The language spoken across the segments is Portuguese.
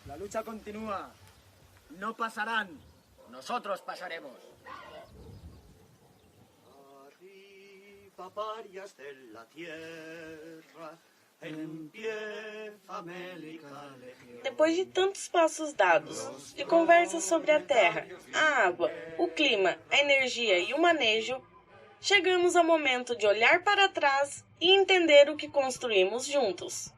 La lucha continúa. No pasarán. Nosotros pasaremos. Arriba, parias de la tierra, empieza América Legión. Depois de tantos passos dados, de conversas sobre a terra, a água, o clima, a energia e o manejo, chegamos ao momento de olhar para trás e entender o que construímos juntos.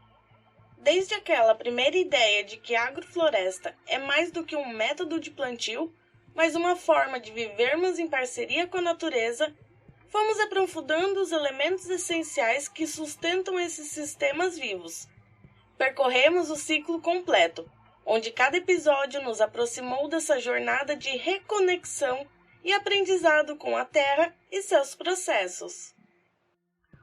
Desde aquela primeira ideia de que a agrofloresta é mais do que um método de plantio, mas uma forma de vivermos em parceria com a natureza, fomos aprofundando os elementos essenciais que sustentam esses sistemas vivos. Percorremos o ciclo completo, onde cada episódio nos aproximou dessa jornada de reconexão e aprendizado com a Terra e seus processos.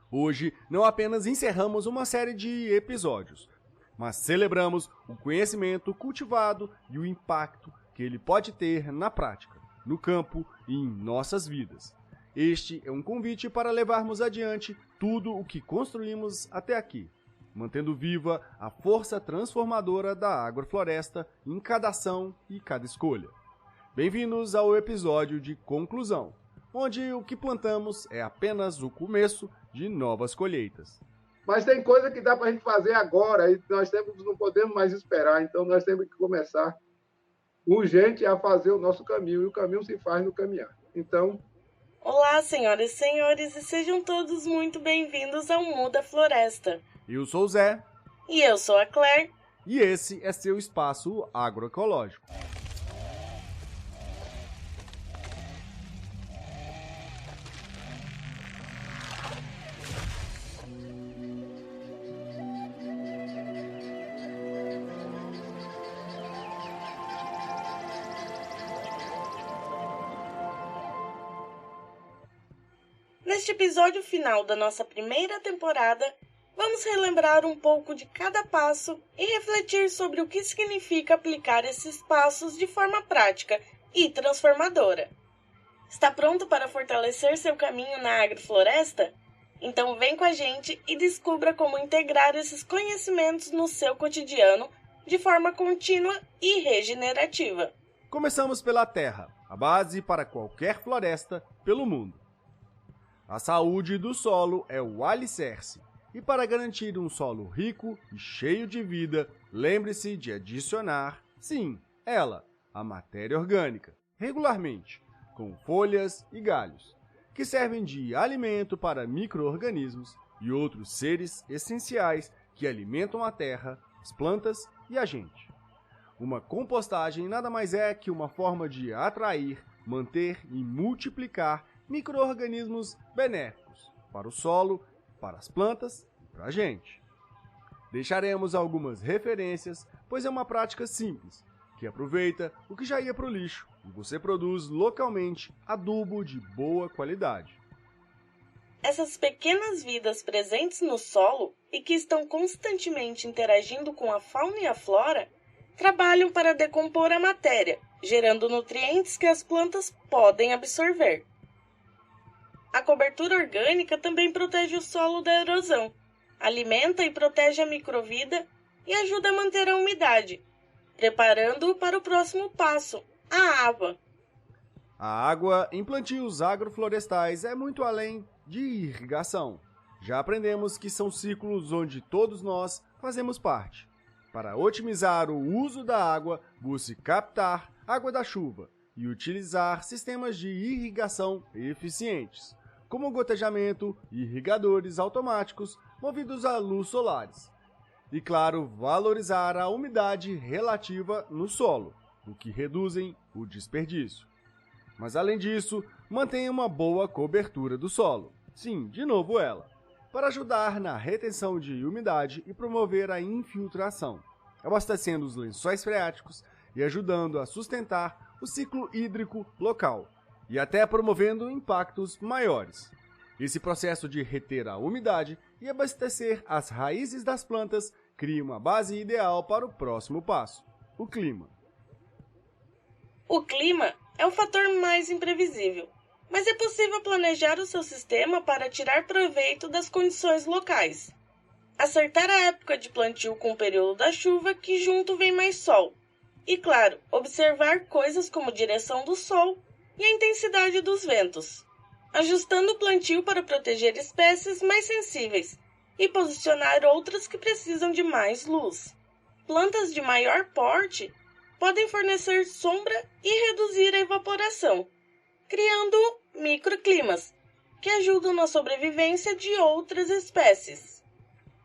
Hoje, não apenas encerramos uma série de episódios, mas celebramos o conhecimento cultivado e o impacto que ele pode ter na prática, no campo e em nossas vidas. Este é um convite para levarmos adiante tudo o que construímos até aqui, mantendo viva a força transformadora da agrofloresta em cada ação e cada escolha. Bem-vindos ao episódio de conclusão, onde o que plantamos é apenas o começo de novas colheitas. Mas tem coisa que dá para a gente fazer agora, e nós não podemos mais esperar, então nós temos que começar urgente a fazer o nosso caminho, e o caminho se faz no caminhar. Então... Olá, senhoras e senhores, e sejam todos muito bem-vindos ao Muda Floresta. Eu sou o Zé. E eu sou a Claire. E esse é seu espaço agroecológico. Neste episódio final da nossa primeira temporada, vamos relembrar um pouco de cada passo e refletir sobre o que significa aplicar esses passos de forma prática e transformadora. Está pronto para fortalecer seu caminho na agrofloresta? Então vem com a gente e descubra como integrar esses conhecimentos no seu cotidiano de forma contínua e regenerativa. Começamos pela terra, a base para qualquer floresta pelo mundo. A saúde do solo é o alicerce, e para garantir um solo rico e cheio de vida, lembre-se de adicionar, sim, ela, a matéria orgânica, regularmente, com folhas e galhos, que servem de alimento para micro-organismos e outros seres essenciais que alimentam a terra, as plantas e a gente. Uma compostagem nada mais é que uma forma de atrair, manter e multiplicar micro-organismos benéficos para o solo, para as plantas e para a gente. Deixaremos algumas referências, pois é uma prática simples, que aproveita o que já ia para o lixo e você produz localmente adubo de boa qualidade. Essas pequenas vidas presentes no solo e que estão constantemente interagindo com a fauna e a flora, trabalham para decompor a matéria, gerando nutrientes que as plantas podem absorver. A cobertura orgânica também protege o solo da erosão, alimenta e protege a microvida e ajuda a manter a umidade, preparando-o para o próximo passo, a água. A água em plantios agroflorestais é muito além de irrigação. Já aprendemos que são ciclos onde todos nós fazemos parte. Para otimizar o uso da água, busque captar água da chuva e utilizar sistemas de irrigação eficientes, como gotejamento e irrigadores automáticos movidos a luz solares. E, claro, valorizar a umidade relativa no solo, o que reduzem o desperdício. Mas, além disso, mantenha uma boa cobertura do solo. Sim, de novo ela, para ajudar na retenção de umidade e promover a infiltração, abastecendo os lençóis freáticos e ajudando a sustentar o ciclo hídrico local, e até promovendo impactos maiores. Esse processo de reter a umidade e abastecer as raízes das plantas cria uma base ideal para o próximo passo, o clima. O clima é o fator mais imprevisível, mas é possível planejar o seu sistema para tirar proveito das condições locais. Acertar a época de plantio com o período da chuva, que junto vem mais sol. E, claro, observar coisas como direção do sol e a intensidade dos ventos, ajustando o plantio para proteger espécies mais sensíveis e posicionar outras que precisam de mais luz. Plantas de maior porte podem fornecer sombra e reduzir a evaporação, criando microclimas, que ajudam na sobrevivência de outras espécies.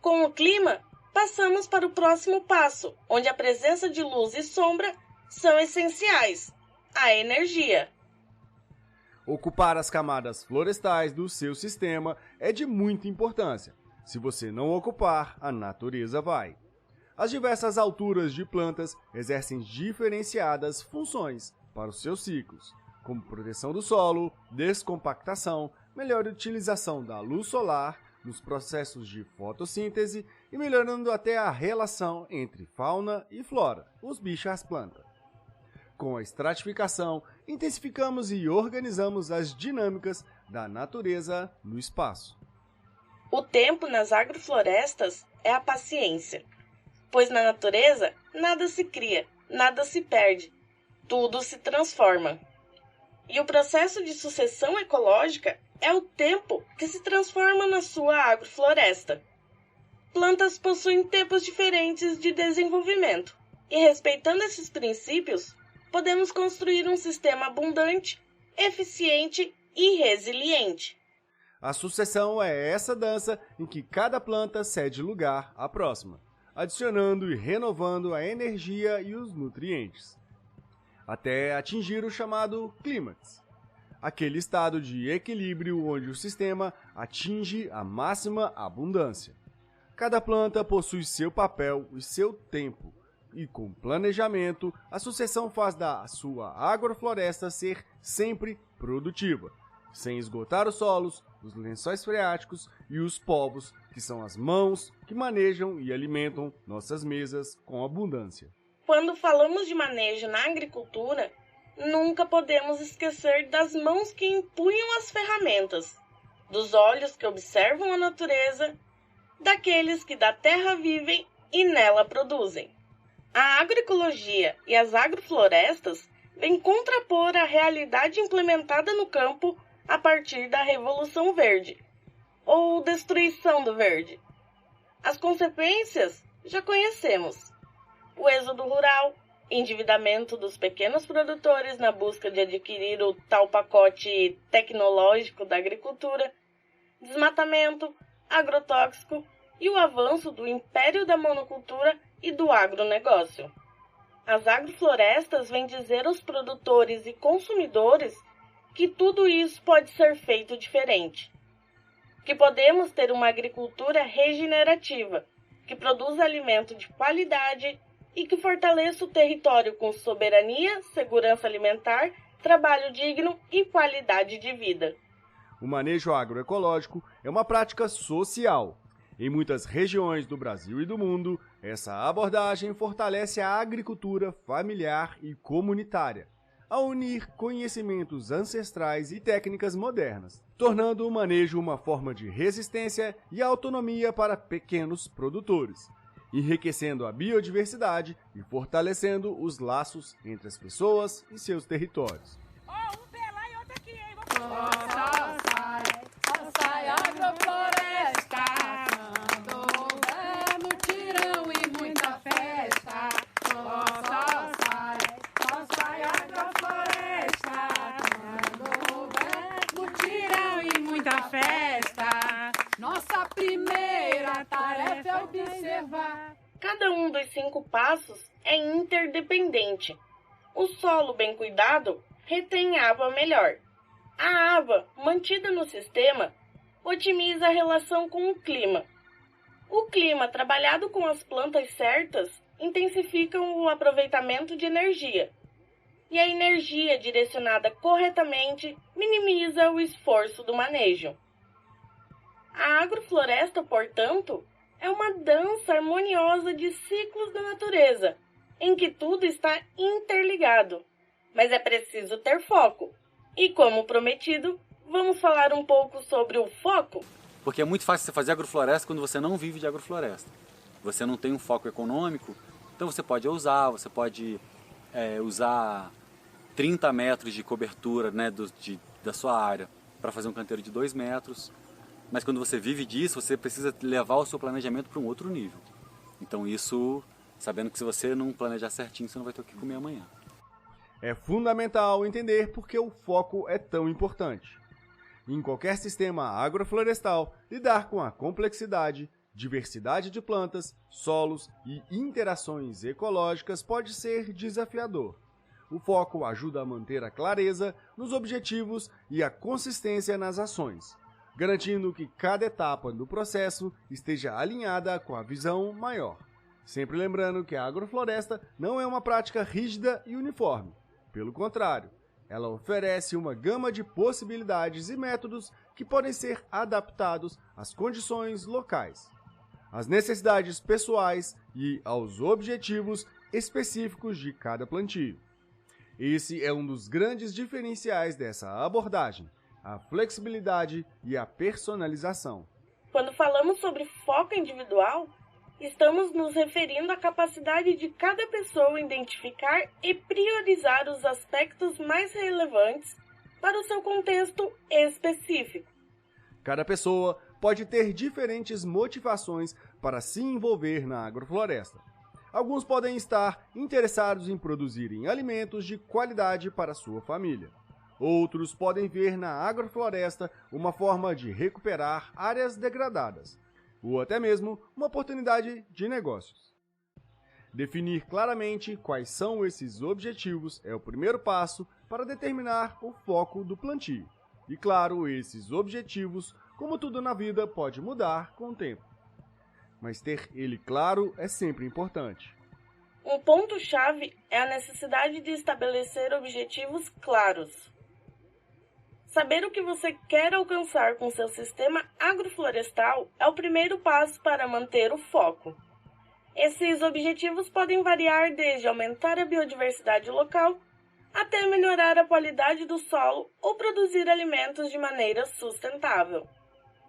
Com o clima, passamos para o próximo passo, onde a presença de luz e sombra são essenciais: a energia. Ocupar as camadas florestais do seu sistema é de muita importância. Se você não ocupar, a natureza vai. As diversas alturas de plantas exercem diferenciadas funções para os seus ciclos, como proteção do solo, descompactação, melhor utilização da luz solar nos processos de fotossíntese e melhorando até a relação entre fauna e flora, os bichos e as plantas. Com a estratificação, intensificamos e organizamos as dinâmicas da natureza no espaço. O tempo nas agroflorestas é a paciência, pois na natureza nada se cria, nada se perde, tudo se transforma. E o processo de sucessão ecológica é o tempo que se transforma na sua agrofloresta. Plantas possuem tempos diferentes de desenvolvimento, e respeitando esses princípios, podemos construir um sistema abundante, eficiente e resiliente. A sucessão é essa dança em que cada planta cede lugar à próxima, adicionando e renovando a energia e os nutrientes, até atingir o chamado clímax, aquele estado de equilíbrio onde o sistema atinge a máxima abundância. Cada planta possui seu papel e seu tempo, e com planejamento, a sucessão faz da sua agrofloresta ser sempre produtiva, sem esgotar os solos, os lençóis freáticos e os povos, que são as mãos que manejam e alimentam nossas mesas com abundância. Quando falamos de manejo na agricultura, nunca podemos esquecer das mãos que empunham as ferramentas, dos olhos que observam a natureza, daqueles que da terra vivem e nela produzem. A agroecologia e as agroflorestas vêm contrapor a realidade implementada no campo a partir da Revolução Verde, ou destruição do verde. As consequências já conhecemos: o êxodo rural, endividamento dos pequenos produtores na busca de adquirir o tal pacote tecnológico da agricultura, desmatamento, agrotóxico e o avanço do império da monocultura e do agronegócio. As agroflorestas vêm dizer aos produtores e consumidores que tudo isso pode ser feito diferente, que podemos ter uma agricultura regenerativa, que produza alimento de qualidade e que fortaleça o território com soberania, segurança alimentar, trabalho digno e qualidade de vida. O manejo agroecológico é uma prática social. Em muitas regiões do Brasil e do mundo, essa abordagem fortalece a agricultura familiar e comunitária, a unir conhecimentos ancestrais e técnicas modernas, tornando o manejo uma forma de resistência e autonomia para pequenos produtores, enriquecendo a biodiversidade e fortalecendo os laços entre as pessoas e seus territórios. Um pé lá e outro aqui, hein? Só sai agrofloresta, quando houver mutirão e muita festa. Só sai agrofloresta, quando houver mutirão e muita festa. Nossa primeira tarefa é observar. Cada um dos 5 passos é interdependente. O solo bem cuidado retém água melhor. A água mantida no sistema otimiza a relação com o clima. O clima trabalhado com as plantas certas intensifica o aproveitamento de energia. E a energia direcionada corretamente minimiza o esforço do manejo. A agrofloresta, portanto, é uma dança harmoniosa de ciclos da natureza, em que tudo está interligado. Mas é preciso ter foco. E como prometido, vamos falar um pouco sobre o foco? Porque é muito fácil você fazer agrofloresta quando você não vive de agrofloresta. Você não tem um foco econômico, então você pode usar 30 metros de cobertura, né, da sua área para fazer um canteiro de 2 metros. Mas quando você vive disso, você precisa levar o seu planejamento para um outro nível. Então isso, sabendo que se você não planejar certinho, você não vai ter o que comer amanhã. É fundamental entender por que o foco é tão importante. Em qualquer sistema agroflorestal, lidar com a complexidade, diversidade de plantas, solos e interações ecológicas pode ser desafiador. O foco ajuda a manter a clareza nos objetivos e a consistência nas ações, garantindo que cada etapa do processo esteja alinhada com a visão maior. Sempre lembrando que a agrofloresta não é uma prática rígida e uniforme. Pelo contrário, ela oferece uma gama de possibilidades e métodos que podem ser adaptados às condições locais, às necessidades pessoais e aos objetivos específicos de cada plantio. Esse é um dos grandes diferenciais dessa abordagem, a flexibilidade e a personalização. Quando falamos sobre foco individual, estamos nos referindo à capacidade de cada pessoa identificar e priorizar os aspectos mais relevantes para o seu contexto específico. Cada pessoa pode ter diferentes motivações para se envolver na agrofloresta. Alguns podem estar interessados em produzirem alimentos de qualidade para sua família. Outros podem ver na agrofloresta uma forma de recuperar áreas degradadas, ou até mesmo uma oportunidade de negócios. Definir claramente quais são esses objetivos é o primeiro passo para determinar o foco do plantio. E claro, esses objetivos, como tudo na vida, pode mudar com o tempo. Mas ter ele claro é sempre importante. Um ponto-chave é a necessidade de estabelecer objetivos claros. Saber o que você quer alcançar com seu sistema agroflorestal é o primeiro passo para manter o foco. Esses objetivos podem variar desde aumentar a biodiversidade local até melhorar a qualidade do solo ou produzir alimentos de maneira sustentável.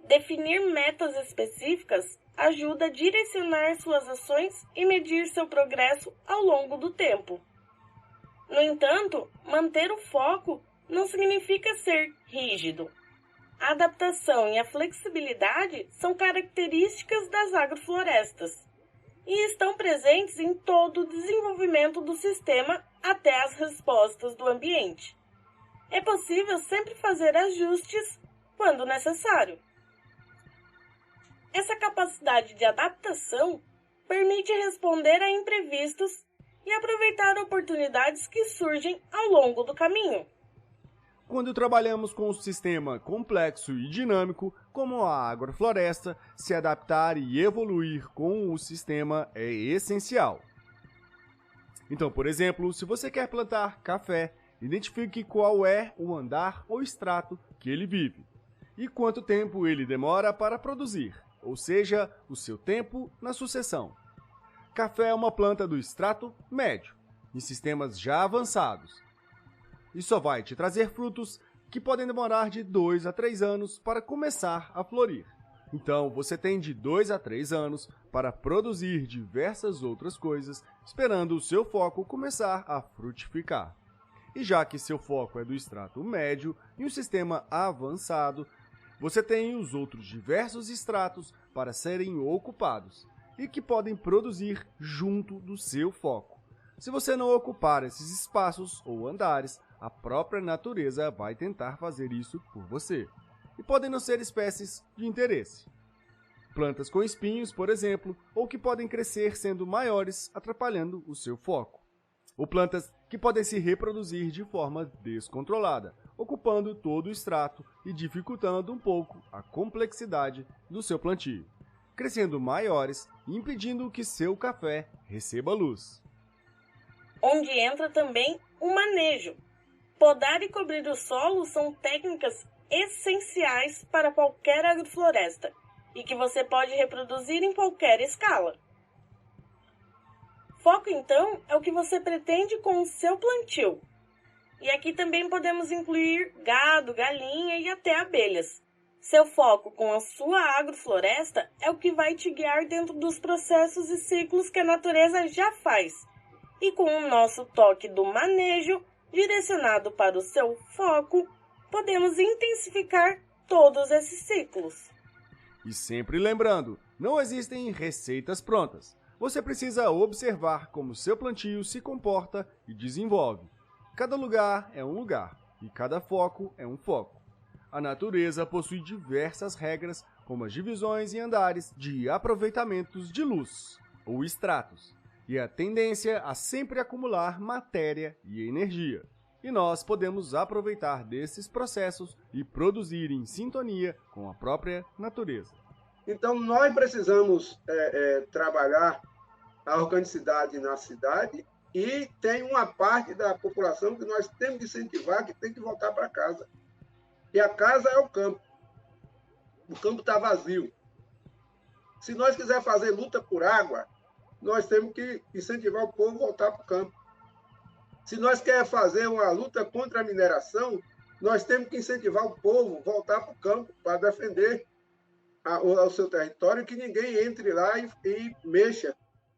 Definir metas específicas ajuda a direcionar suas ações e medir seu progresso ao longo do tempo. No entanto, manter o foco não significa ser rígido. A adaptação e a flexibilidade são características das agroflorestas e estão presentes em todo o desenvolvimento do sistema até as respostas do ambiente. É possível sempre fazer ajustes quando necessário. Essa capacidade de adaptação permite responder a imprevistos e aproveitar oportunidades que surgem ao longo do caminho. Quando trabalhamos com um sistema complexo e dinâmico, como a agrofloresta, se adaptar e evoluir com o sistema é essencial. Então, por exemplo, se você quer plantar café, identifique qual é o andar ou extrato que ele vive e quanto tempo ele demora para produzir, ou seja, o seu tempo na sucessão. Café é uma planta do extrato médio, em sistemas já avançados, e só vai te trazer frutos que podem demorar de 2 a 3 anos para começar a florir. Então, você tem de 2 a 3 anos para produzir diversas outras coisas, esperando o seu foco começar a frutificar. E já que seu foco é do extrato médio e um sistema avançado, você tem os outros diversos estratos para serem ocupados e que podem produzir junto do seu foco. Se você não ocupar esses espaços ou andares, a própria natureza vai tentar fazer isso por você. E podem não ser espécies de interesse. Plantas com espinhos, por exemplo, ou que podem crescer sendo maiores, atrapalhando o seu foco. Ou plantas que podem se reproduzir de forma descontrolada, ocupando todo o extrato e dificultando um pouco a complexidade do seu plantio, crescendo maiores e impedindo que seu café receba luz. Onde entra também o manejo. Podar e cobrir o solo são técnicas essenciais para qualquer agrofloresta e que você pode reproduzir em qualquer escala. Foco, então, é o que você pretende com o seu plantio. E aqui também podemos incluir gado, galinha e até abelhas. Seu foco com a sua agrofloresta é o que vai te guiar dentro dos processos e ciclos que a natureza já faz. E com o nosso toque do manejo direcionado para o seu foco, podemos intensificar todos esses ciclos. E sempre lembrando, não existem receitas prontas. Você precisa observar como seu plantio se comporta e desenvolve. Cada lugar é um lugar e cada foco é um foco. A natureza possui diversas regras, como as divisões e andares de aproveitamentos de luz, ou estratos, e a tendência a sempre acumular matéria e energia. E nós podemos aproveitar desses processos e produzir em sintonia com a própria natureza. Então, nós precisamos trabalhar a organicidade na cidade e tem uma parte da população que nós temos que incentivar, que tem que voltar para casa. E a casa é o campo. O campo está vazio. Se nós quisermos fazer luta por água, nós temos que incentivar o povo a voltar para o campo. Se nós queremos fazer uma luta contra a mineração, nós temos que incentivar o povo a voltar para o campo para defender o seu território, que ninguém entre lá e mexa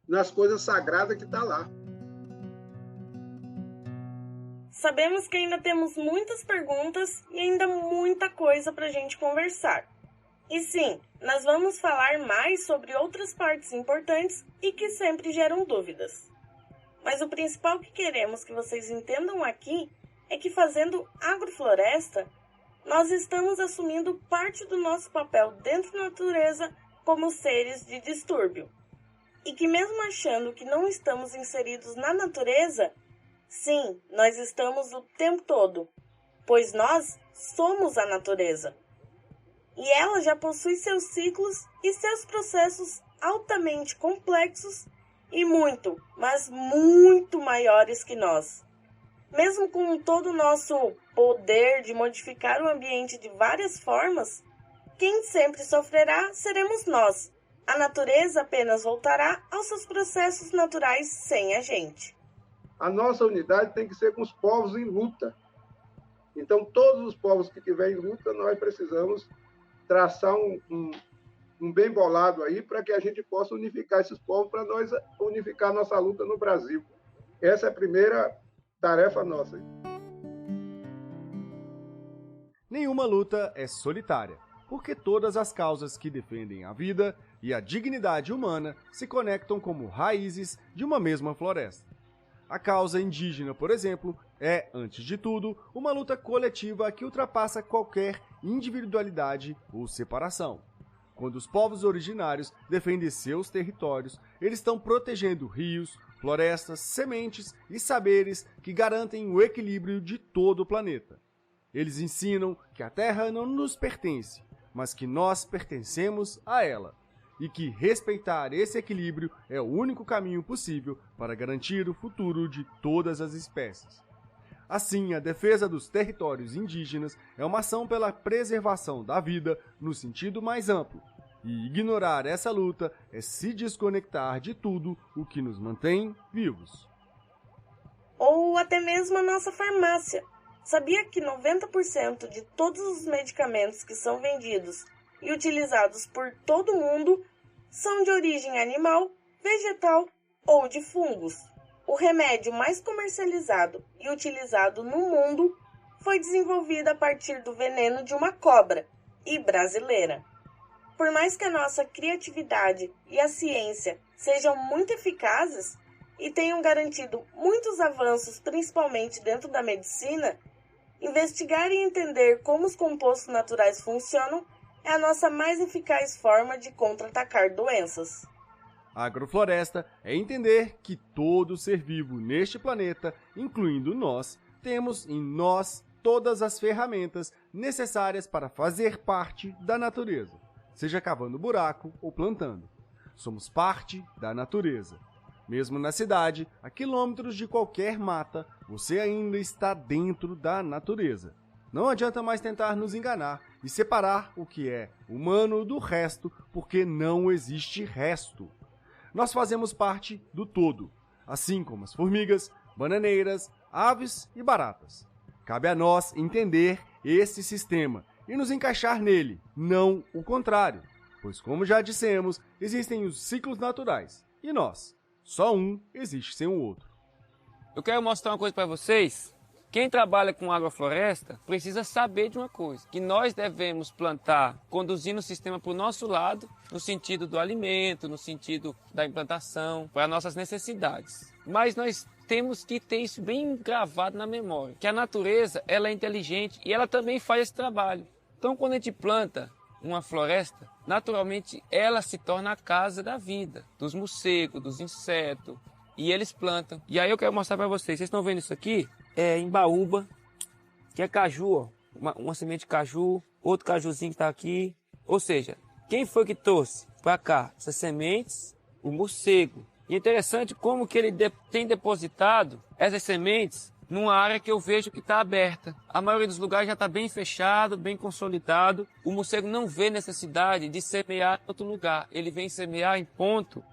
nas coisas sagradas que estão lá. Sabemos que ainda temos muitas perguntas e ainda muita coisa para a gente conversar. E sim, nós vamos falar mais sobre outras partes importantes e que sempre geram dúvidas. Mas o principal que queremos que vocês entendam aqui é que fazendo agrofloresta, nós estamos assumindo parte do nosso papel dentro da natureza como seres de distúrbio. E que mesmo achando que não estamos inseridos na natureza, sim, nós estamos o tempo todo, pois nós somos a natureza. E ela já possui seus ciclos e seus processos altamente complexos e muito, mas muito maiores que nós. Mesmo com todo o nosso poder de modificar o ambiente de várias formas, quem sempre sofrerá seremos nós. A natureza apenas voltará aos seus processos naturais sem a gente. A nossa unidade tem que ser com os povos em luta. Então, todos os povos que estiverem em luta, nós precisamos traçar um bem bolado aí para que a gente possa unificar esses povos, para nós unificar a nossa luta no Brasil. Essa é a primeira tarefa nossa. Nenhuma luta é solitária, porque todas as causas que defendem a vida e a dignidade humana se conectam como raízes de uma mesma floresta. A causa indígena, por exemplo, é, antes de tudo, uma luta coletiva que ultrapassa qualquer individualidade ou separação. Quando os povos originários defendem seus territórios, eles estão protegendo rios, florestas, sementes e saberes que garantem o equilíbrio de todo o planeta. Eles ensinam que a Terra não nos pertence, mas que nós pertencemos a ela, e que respeitar esse equilíbrio é o único caminho possível para garantir o futuro de todas as espécies. Assim, a defesa dos territórios indígenas é uma ação pela preservação da vida no sentido mais amplo, e ignorar essa luta é se desconectar de tudo o que nos mantém vivos. Ou até mesmo a nossa farmácia. Sabia que 90% de todos os medicamentos que são vendidos e utilizados por todo mundo são de origem animal, vegetal ou de fungos? O remédio mais comercializado e utilizado no mundo foi desenvolvido a partir do veneno de uma cobra, e brasileira. Por mais que a nossa criatividade e a ciência sejam muito eficazes e tenham garantido muitos avanços, principalmente dentro da medicina, investigar e entender como os compostos naturais funcionam é a nossa mais eficaz forma de contra-atacar doenças. A agrofloresta é entender que todo ser vivo neste planeta, incluindo nós, temos em nós todas as ferramentas necessárias para fazer parte da natureza, seja cavando buraco ou plantando. Somos parte da natureza. Mesmo na cidade, a quilômetros de qualquer mata, você ainda está dentro da natureza. Não adianta mais tentar nos enganar e separar o que é humano do resto, porque não existe resto. Nós fazemos parte do todo, assim como as formigas, bananeiras, aves e baratas. Cabe a nós entender esse sistema e nos encaixar nele, não o contrário. Pois, como já dissemos, existem os ciclos naturais, e nós, só um existe sem o outro. Eu quero mostrar uma coisa para vocês. Quem trabalha com agrofloresta precisa saber de uma coisa, que nós devemos plantar conduzindo o sistema para o nosso lado, no sentido do alimento, no sentido da implantação, para nossas necessidades. Mas nós temos que ter isso bem gravado na memória, que a natureza ela é inteligente e ela também faz esse trabalho. Então, quando a gente planta uma floresta, naturalmente ela se torna a casa da vida, dos morcegos, dos insetos, e eles plantam. E aí eu quero mostrar para vocês estão vendo isso aqui? É embaúba, que é caju, ó. Uma semente de caju, outro cajuzinho que está aqui. Ou seja, quem foi que trouxe para cá essas sementes? O morcego. E é interessante como que ele tem depositado essas sementes numa área que eu vejo que está aberta. A maioria dos lugares já está bem fechado, bem consolidado. O morcego não vê necessidade de semear em outro lugar. Ele vem semear em ponto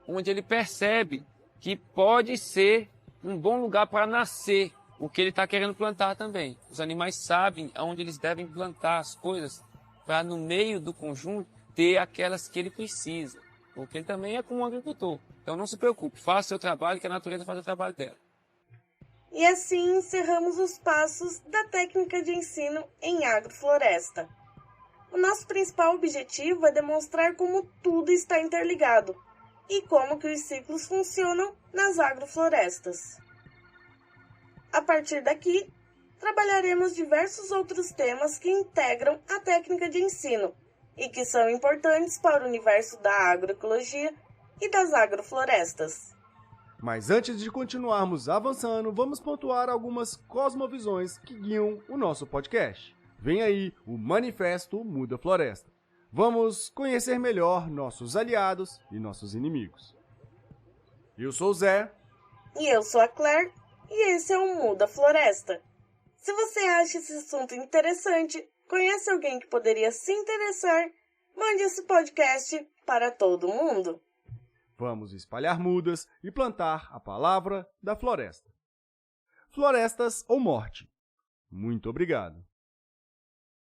onde ele percebe que pode ser um bom lugar para nascer o que ele está querendo plantar também. Os animais sabem aonde eles devem plantar as coisas para no meio do conjunto ter aquelas que ele precisa. Porque ele também é como um agricultor. Então não se preocupe, faça o seu trabalho que a natureza faz o trabalho dela. E assim encerramos os passos da técnica de ensino em agrofloresta. O nosso principal objetivo é demonstrar como tudo está interligado e como que os ciclos funcionam nas agroflorestas. A partir daqui, trabalharemos diversos outros temas que integram a técnica de ensino e que são importantes para o universo da agroecologia e das agroflorestas. Mas antes de continuarmos avançando, vamos pontuar algumas cosmovisões que guiam o nosso podcast. Vem aí o Manifesto Muda Floresta. Vamos conhecer melhor nossos aliados e nossos inimigos. Eu sou o Zé. E eu sou a Claire. E esse é o Muda Floresta. Se você acha esse assunto interessante, conhece alguém que poderia se interessar, mande esse podcast para todo mundo. Vamos espalhar mudas e plantar a palavra da floresta. Florestas ou morte? Muito obrigado.